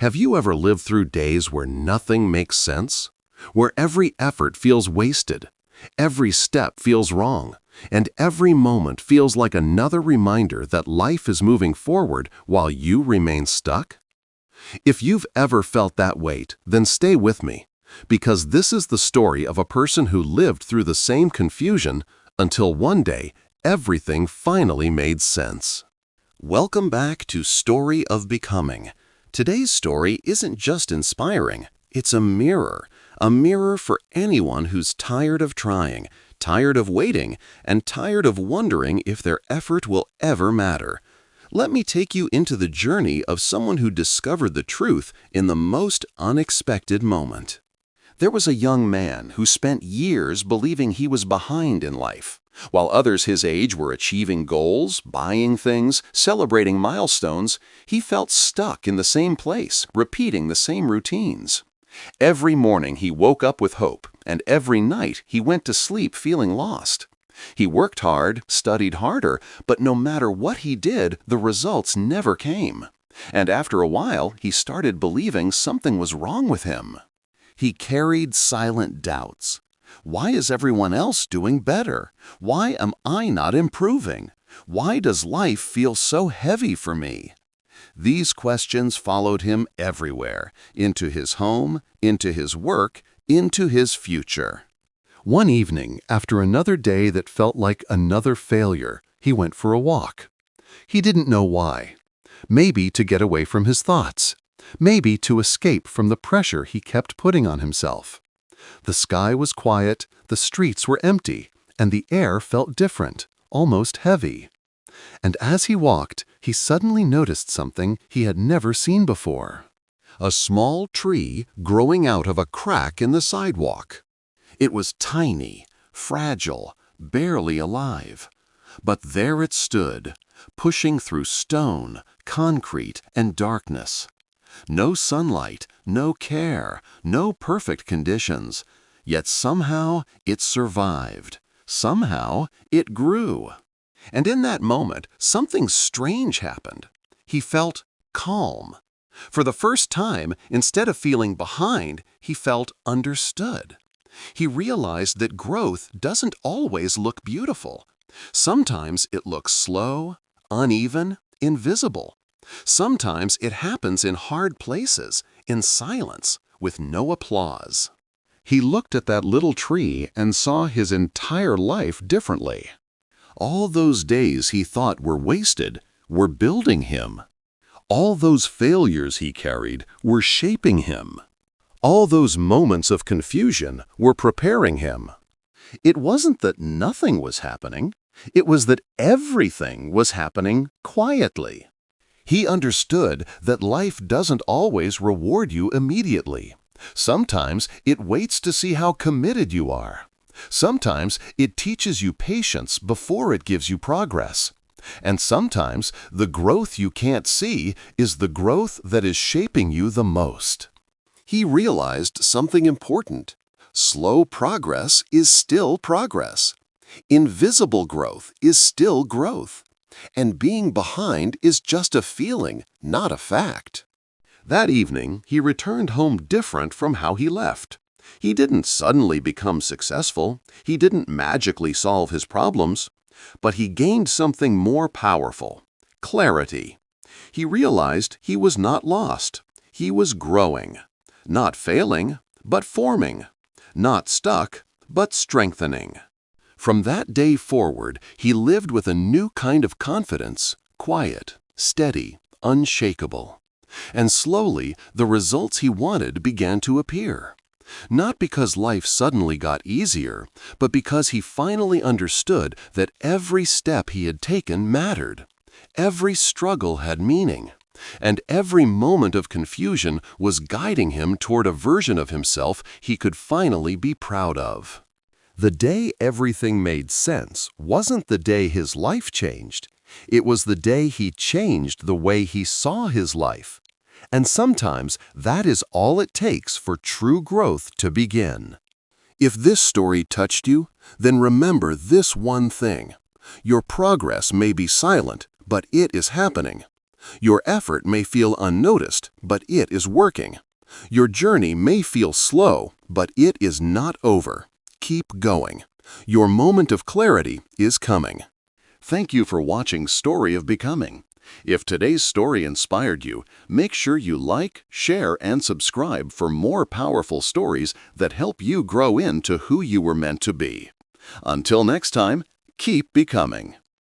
Have you ever lived through days where nothing makes sense? Where every effort feels wasted, every step feels wrong, and every moment feels like another reminder that life is moving forward while you remain stuck? If you've ever felt that weight, then stay with me, because this is the story of a person who lived through the same confusion until one day everything finally made sense. Welcome back to Story of Becoming. Today's story isn't just inspiring, it's a mirror for anyone who's tired of trying, tired of waiting, and tired of wondering if their effort will ever matter. Let me take you into the journey of someone who discovered the truth in the most unexpected moment. There was a young man who spent years believing he was behind in life. While others his age were achieving goals, buying things, celebrating milestones, he felt stuck in the same place, repeating the same routines. Every morning he woke up with hope, and every night he went to sleep feeling lost. He worked hard, studied harder, but no matter what he did, the results never came. And after a while, he started believing something was wrong with him. He carried silent doubts. Why is everyone else doing better? Why am I not improving? Why does life feel so heavy for me? These questions followed him everywhere, into his home, into his work, into his future. One evening, after another day that felt like another failure, he went for a walk. He didn't know why. Maybe to get away from his thoughts. Maybe to escape from the pressure he kept putting on himself. The sky was quiet, the streets were empty, and the air felt different, almost heavy. And as he walked, he suddenly noticed something he had never seen before. A small tree growing out of a crack in the sidewalk. It was tiny, fragile, barely alive. But there it stood, pushing through stone, concrete, and darkness. No sunlight, no care, no perfect conditions, yet somehow it survived. Somehow it grew. And in that moment, something strange happened. He felt calm. For the first time, instead of feeling behind, he felt understood. He realized that growth doesn't always look beautiful. Sometimes it looks slow, uneven, invisible. Sometimes it happens in hard places, in silence, with no applause. He looked at that little tree and saw his entire life differently. All those days he thought were wasted were building him. All those failures he carried were shaping him. All those moments of confusion were preparing him. It wasn't that nothing was happening. It was that everything was happening quietly. He understood that life doesn't always reward you immediately. Sometimes it waits to see how committed you are. Sometimes it teaches you patience before it gives you progress. And sometimes the growth you can't see is the growth that is shaping you the most. He realized something important. Slow progress is still progress. Invisible growth is still growth. And being behind is just a feeling, not a fact. That evening, he returned home different from how he left. He didn't suddenly become successful. He didn't magically solve his problems. But he gained something more powerful: clarity. He realized he was not lost. He was growing. Not failing, but forming. Not stuck, but strengthening. From that day forward, he lived with a new kind of confidence, quiet, steady, unshakable. And slowly, the results he wanted began to appear. Not because life suddenly got easier, but because he finally understood that every step he had taken mattered. Every struggle had meaning. And every moment of confusion was guiding him toward a version of himself he could finally be proud of. The day everything made sense wasn't the day his life changed. It was the day he changed the way he saw his life. And sometimes that is all it takes for true growth to begin. If this story touched you, then remember this one thing. Your progress may be silent, but it is happening. Your effort may feel unnoticed, but it is working. Your journey may feel slow, but it is not over. Keep going. Your moment of clarity is coming. Thank you for watching Story of Becoming. If today's story inspired you, make sure you like, share, and subscribe for more powerful stories that help you grow into who you were meant to be. Until next time, keep becoming.